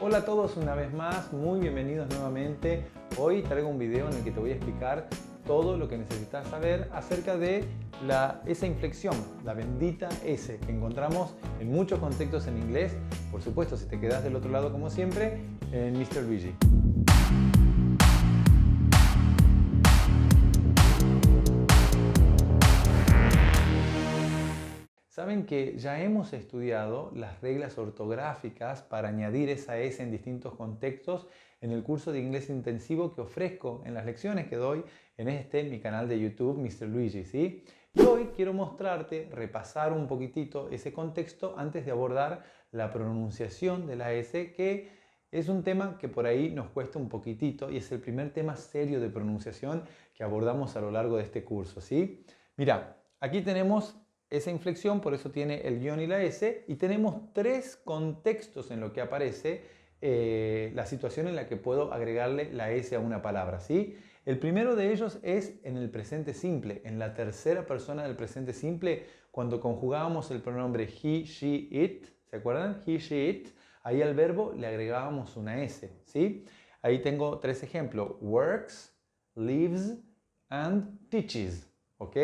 Hola a todos una vez más, muy bienvenidos nuevamente. Hoy traigo un video en el que te voy a explicar todo lo que necesitas saber acerca de esa inflexión, la bendita S, que encontramos en muchos contextos en inglés. Por supuesto, si te quedas del otro lado como siempre, en Mr. Luigi. Saben que ya hemos estudiado las reglas ortográficas para añadir esa S en distintos contextos en el curso de inglés intensivo que ofrezco en las lecciones que doy en mi canal de YouTube, Mr. Luigi, ¿sí? Y hoy quiero mostrarte, repasar un poquitito ese contexto antes de abordar la pronunciación de la S, que es un tema que por ahí nos cuesta un poquitito y es el primer tema serio de pronunciación que abordamos a lo largo de este curso, ¿sí? Mira, aquí tenemos esa inflexión, por eso tiene el guión y la S, y tenemos tres contextos en lo que aparece la situación en la que puedo agregarle la S a una palabra, ¿sí? El primero de ellos es en el presente simple, en la tercera persona del presente simple, cuando conjugábamos el pronombre he, she, it, ¿se acuerdan? He, she, it, ahí al verbo le agregábamos una S, ¿sí? Ahí tengo tres ejemplos, works, lives and teaches, ¿ok?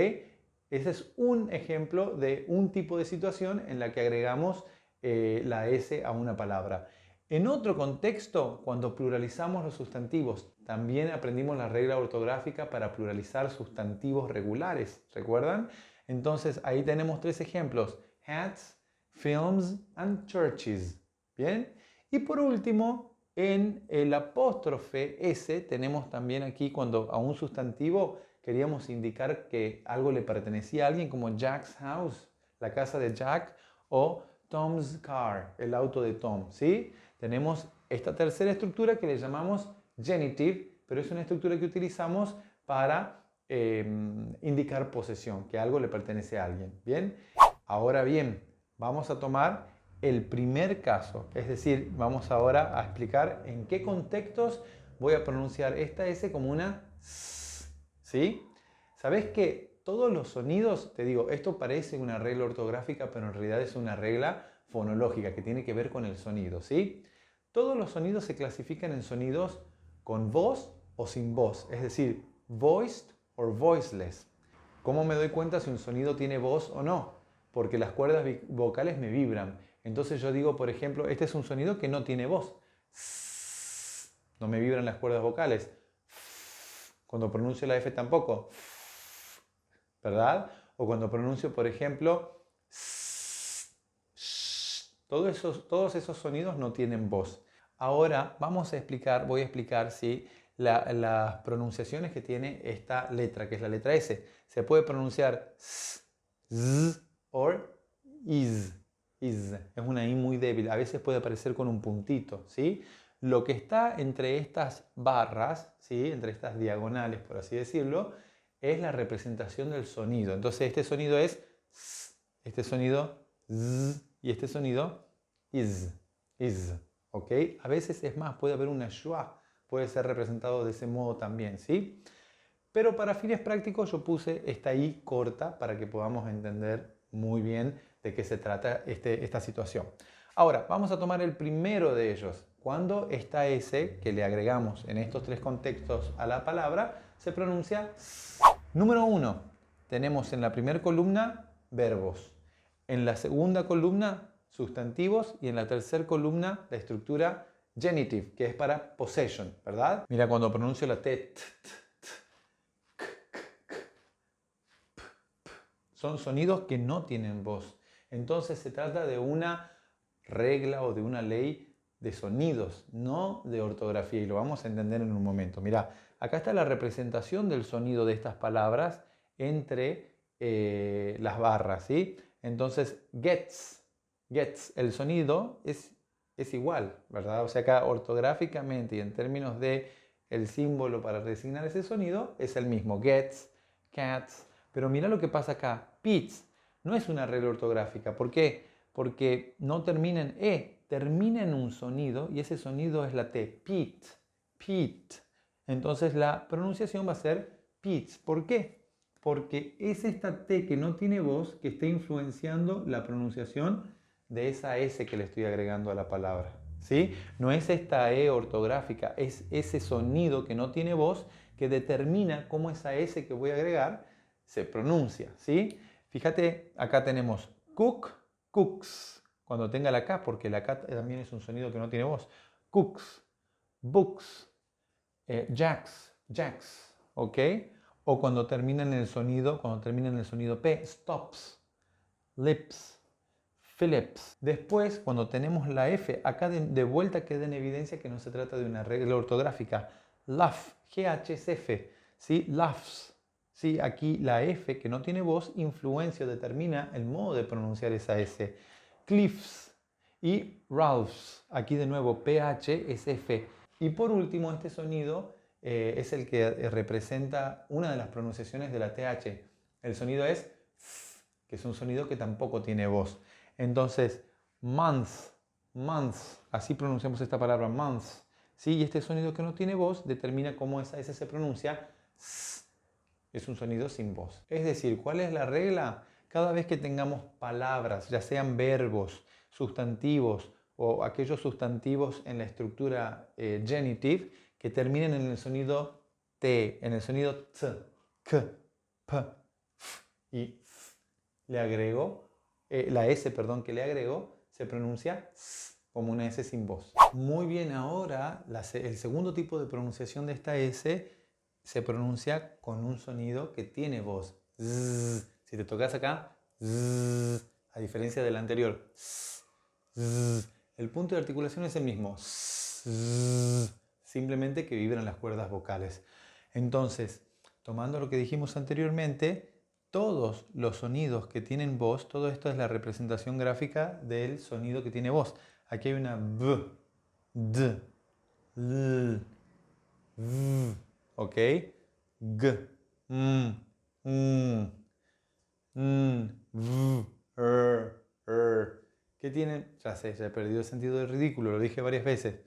Ese es un ejemplo de un tipo de situación en la que agregamos la S a una palabra. En otro contexto, cuando pluralizamos los sustantivos, también aprendimos la regla ortográfica para pluralizar sustantivos regulares, ¿recuerdan? Entonces ahí tenemos tres ejemplos, hats, films and churches. ¿Bien? Y por último, en el apóstrofe S tenemos también aquí cuando a un sustantivo queríamos indicar que algo le pertenecía a alguien, como Jack's house, la casa de Jack, o Tom's car, el auto de Tom, ¿sí? Tenemos esta tercera estructura que le llamamos genitive, pero es una estructura que utilizamos para indicar posesión, que algo le pertenece a alguien, ¿bien? Ahora bien, vamos a tomar el primer caso, es decir, vamos ahora a explicar en qué contextos voy a pronunciar esta S como una S. ¿Sí? ¿Sabés que todos los sonidos, te digo, esto parece una regla ortográfica, pero en realidad es una regla fonológica que tiene que ver con el sonido, ¿sí? Todos los sonidos se clasifican en sonidos con voz o sin voz, es decir, voiced or voiceless. ¿Cómo me doy cuenta si un sonido tiene voz o no? Porque las cuerdas vocales me vibran. Entonces yo digo, por ejemplo, este es un sonido que no tiene voz. No me vibran las cuerdas vocales. Cuando pronuncio la F tampoco, ¿verdad? O cuando pronuncio, por ejemplo, todos esos sonidos no tienen voz. Ahora voy a explicar ¿sí? las pronunciaciones que tiene esta letra, que es la letra S. Se puede pronunciar z o is. Es una I muy débil, a veces puede aparecer con un puntito, ¿sí? Lo que está entre estas barras, ¿sí? Entre estas diagonales, por así decirlo, es la representación del sonido. Entonces este sonido es s, este sonido z y este sonido is. ¿Ok? A veces es más, puede haber una schwa, puede ser representado de ese modo también, ¿sí? Pero para fines prácticos yo puse esta I corta para que podamos entender muy bien de qué se trata esta situación. Ahora, vamos a tomar el primero de ellos. Cuando esta S que le agregamos en estos tres contextos a la palabra se pronuncia S. Número 1. Tenemos en la primera columna verbos. En la segunda columna sustantivos y en la tercera columna la estructura genitive, que es para possession, ¿verdad? Mira cuando pronuncio la T, son sonidos que no tienen voz. Entonces se trata de una regla o de una ley de sonidos, no de ortografía, y lo vamos a entender en un momento. Mirá, acá está la representación del sonido de estas palabras entre las barras, ¿sí? Entonces, gets, el sonido es igual, ¿verdad? O sea, acá ortográficamente y en términos de el símbolo para designar ese sonido es el mismo, gets, cats. Pero mira lo que pasa acá, pits, no es una regla ortográfica. ¿Por qué? Porque no termina en E, termina en un sonido y ese sonido es la T, pit, pit. Entonces la pronunciación va a ser pits. ¿Por qué? Porque es esta T que no tiene voz que está influenciando la pronunciación de esa S que le estoy agregando a la palabra, ¿sí? No es esta E ortográfica, es ese sonido que no tiene voz que determina cómo esa S que voy a agregar se pronuncia, ¿sí? Fíjate, acá tenemos cook, cooks, cuando tenga la K, porque la K también es un sonido que no tiene voz. Cooks, books, jacks, jacks, ¿ok? O cuando termina en el sonido P, stops, lips, Phillips. Después, cuando tenemos la F, acá de vuelta queda en evidencia que no se trata de una regla ortográfica. Laugh, G-H-S-F, ¿sí? Laughs. ¿Sí? Aquí la F, que no tiene voz, influencia o determina el modo de pronunciar esa S. Cliffs y Ralphs. Aquí de nuevo, P-H es F. Y por último, este sonido es el que representa una de las pronunciaciones de la TH. El sonido es S, que es un sonido que tampoco tiene voz. Entonces, months, months, así pronunciamos esta palabra, months. ¿Sí? Y este sonido que no tiene voz determina cómo esa S se pronuncia. S, es un sonido sin voz. Es decir, ¿cuál es la regla? Cada vez que tengamos palabras, ya sean verbos, sustantivos o aquellos sustantivos en la estructura genitive que terminen en el sonido T, en el sonido T, K, P, F y F, le agrego la S, perdón, que le agrego, se pronuncia S, como una S sin voz. Muy bien, ahora el segundo tipo de pronunciación de esta S se pronuncia con un sonido que tiene voz. Zzz. Si te tocas acá, zzz, a diferencia del anterior. Zzz. El punto de articulación es el mismo. Zzz. Simplemente que vibran las cuerdas vocales. Entonces, tomando lo que dijimos anteriormente, todos los sonidos que tienen voz, todo esto es la representación gráfica del sonido que tiene voz. Aquí hay una V, D, L, V, ¿ok? G, M, M, N, V, R. ¿Qué tienen? Ya sé, ya he perdido el sentido del ridículo, lo dije varias veces.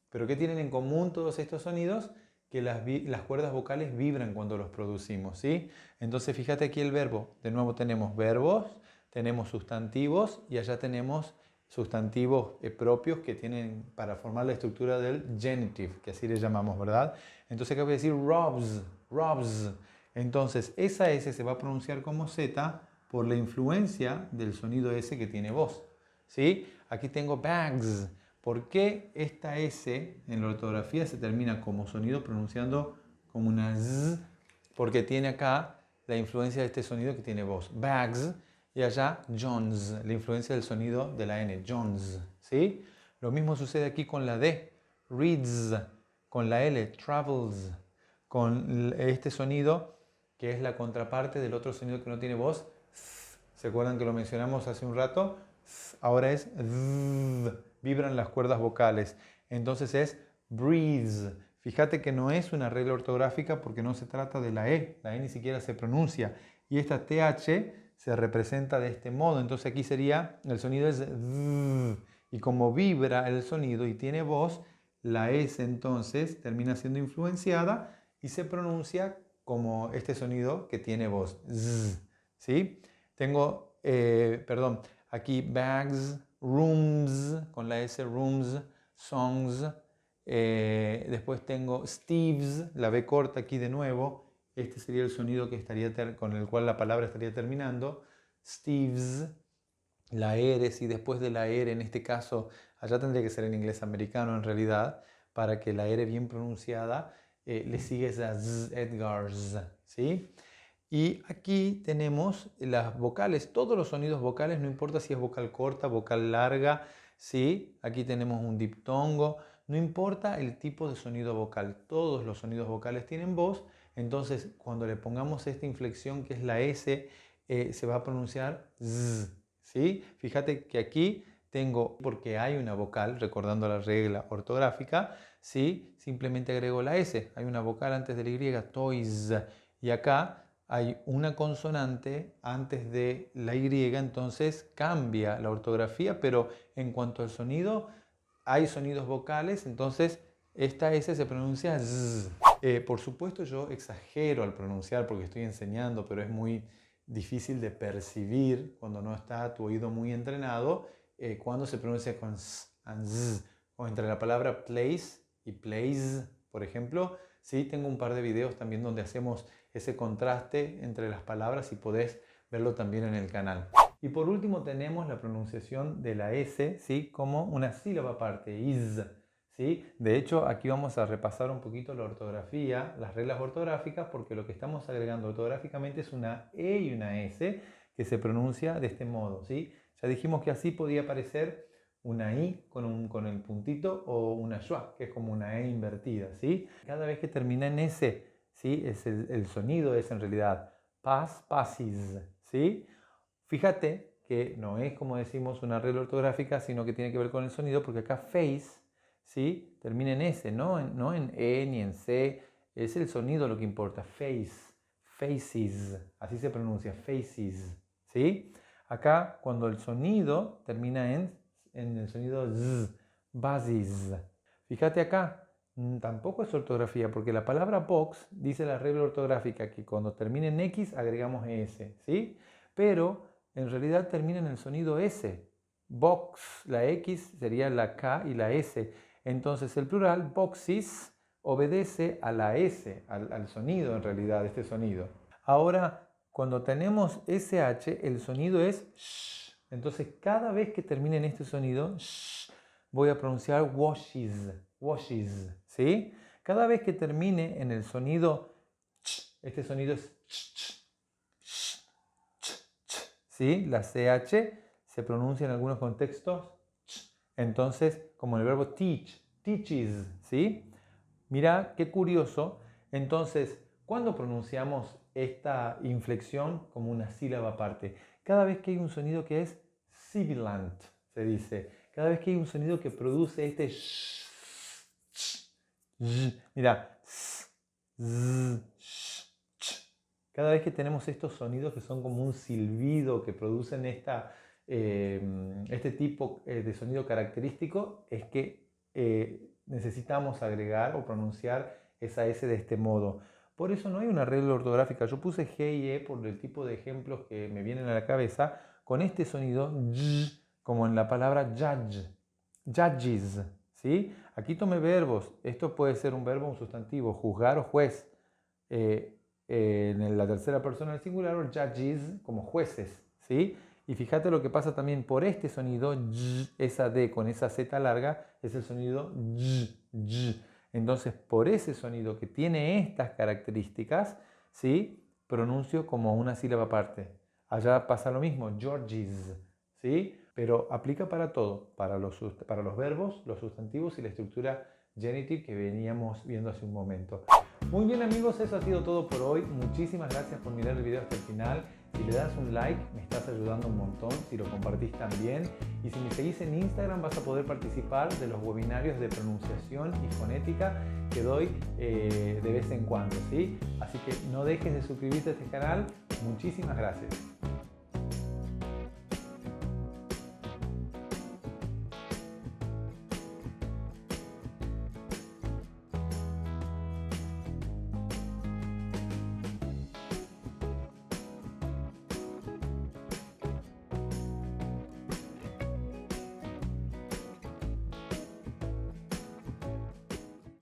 Pero ¿qué tienen en común todos estos sonidos? Que las cuerdas vocales vibran cuando los producimos, ¿sí? Entonces fíjate aquí el verbo. De nuevo tenemos verbos, tenemos sustantivos y allá tenemos sustantivos propios que tienen para formar la estructura del genitive, que así le llamamos, ¿verdad? Entonces acá voy a decir robs, robs. Entonces esa S se va a pronunciar como Z por la influencia del sonido S que tiene voz, ¿sí? Aquí tengo bags. ¿Por qué esta S en la ortografía se termina como sonido pronunciando como una Z? Porque tiene acá la influencia de este sonido que tiene voz. Bags. Y allá Jones, la influencia del sonido de la N. Jones. ¿Sí? Lo mismo sucede aquí con la D. Reads. Con la L. Travels. Con este sonido que es la contraparte del otro sonido que no tiene voz. ¿Se acuerdan que lo mencionamos hace un rato? Ahora es vibran las cuerdas vocales. Entonces es breathes. Fíjate que no es una regla ortográfica porque no se trata de la E. La E ni siquiera se pronuncia. Y esta TH se representa de este modo. Entonces aquí sería, el sonido es y como vibra el sonido y tiene voz, la S entonces termina siendo influenciada y se pronuncia como este sonido que tiene voz. ¿Sí? Tengo, perdón, aquí bags, rooms, con la S, rooms, songs. Después tengo Steve's, la B corta aquí de nuevo. Este sería el sonido que con el cual la palabra estaría terminando. Steve's, la R, y después de la R, en este caso, allá tendría que ser en inglés americano en realidad, para que la R bien pronunciada le sigue esa Z, Edgar's, ¿sí? Y aquí tenemos las vocales, todos los sonidos vocales, no importa si es vocal corta, vocal larga, ¿sí? Aquí tenemos un diptongo, no importa el tipo de sonido vocal, todos los sonidos vocales tienen voz, entonces cuando le pongamos esta inflexión que es la S, se va a pronunciar Z, ¿sí? Fíjate que aquí tengo, porque hay una vocal, recordando la regla ortográfica, ¿sí? Simplemente agrego la S, hay una vocal antes de la Y, toys, y acá hay una consonante antes de la Y, entonces cambia la ortografía, pero en cuanto al sonido, hay sonidos vocales, entonces esta S se pronuncia Z. Por supuesto yo exagero al pronunciar porque estoy enseñando, pero es muy difícil de percibir cuando no está tu oído muy entrenado, cuando se pronuncia con S and Z, o entre la palabra place y plays, por ejemplo. Sí, tengo un par de videos también donde hacemos ese contraste entre las palabras y podés verlo también en el canal. Y por último tenemos la pronunciación de la S, ¿sí? Como una sílaba aparte, is. ¿Sí? De hecho, aquí vamos a repasar un poquito la ortografía, las reglas ortográficas, porque lo que estamos agregando ortográficamente es una E y una S que se pronuncia de este modo. ¿Sí? Ya dijimos que así podía aparecer una I con el puntito o una schwa, que es como una E invertida. ¿Sí? Cada vez que termina en S, ¿sí? Es el sonido es en realidad pas, pasis. ¿Sí? Fíjate que no es como decimos una regla ortográfica, sino que tiene que ver con el sonido, porque acá face, ¿sí? Termina en S, no en E ni en C, es el sonido lo que importa, face, faces, así se pronuncia, faces, ¿sí? Acá cuando el sonido termina en el sonido Z, bases. Fíjate acá, tampoco es ortografía, porque la palabra box dice la regla ortográfica que cuando termina en X agregamos S, ¿sí? Pero en realidad termina en el sonido S. Box, la X sería la K y la S. Entonces el plural, boxes, obedece a la S, al sonido en realidad, este sonido. Ahora, cuando tenemos SH, el sonido es sh. Entonces cada vez que termine en este sonido, sh, voy a pronunciar washes, washes, ¿sí? Cada vez que termine en el sonido ch, este sonido es ch, ¿sí? La CH se pronuncia en algunos contextos ch. Entonces, como el verbo teach, teaches, ¿sí? Mira qué curioso. Entonces, ¿cuándo pronunciamos esta inflexión como una sílaba aparte? Cada vez que hay un sonido que es sibilant, se dice. Cada vez que hay un sonido que produce este sh, mira, cada vez que tenemos estos sonidos que son como un silbido, que producen este tipo de sonido característico, es que necesitamos agregar o pronunciar esa S de este modo. Por eso no hay una regla ortográfica. Yo puse G y E por el tipo de ejemplos que me vienen a la cabeza con este sonido como en la palabra judge, judges, ¿sí? Aquí tomé verbos. Esto puede ser un verbo, un sustantivo, juzgar o juez. En la tercera persona del singular, o judges, como jueces, ¿sí? Y fíjate lo que pasa también por este sonido, esa D con esa Z larga, es el sonido Entonces, por ese sonido que tiene estas características, ¿sí? Pronuncio como una sílaba aparte. Allá pasa lo mismo, Georges, ¿sí? Pero aplica para todo, para los verbos, los sustantivos y la estructura genitive que veníamos viendo hace un momento. Muy bien amigos, eso ha sido todo por hoy. Muchísimas gracias por mirar el video hasta el final. Si le das un like, me estás ayudando un montón. Si lo compartís también. Y si me seguís en Instagram, vas a poder participar de los webinarios de pronunciación y fonética que doy de vez en cuando, ¿sí? Así que no dejes de suscribirte a este canal. Muchísimas gracias.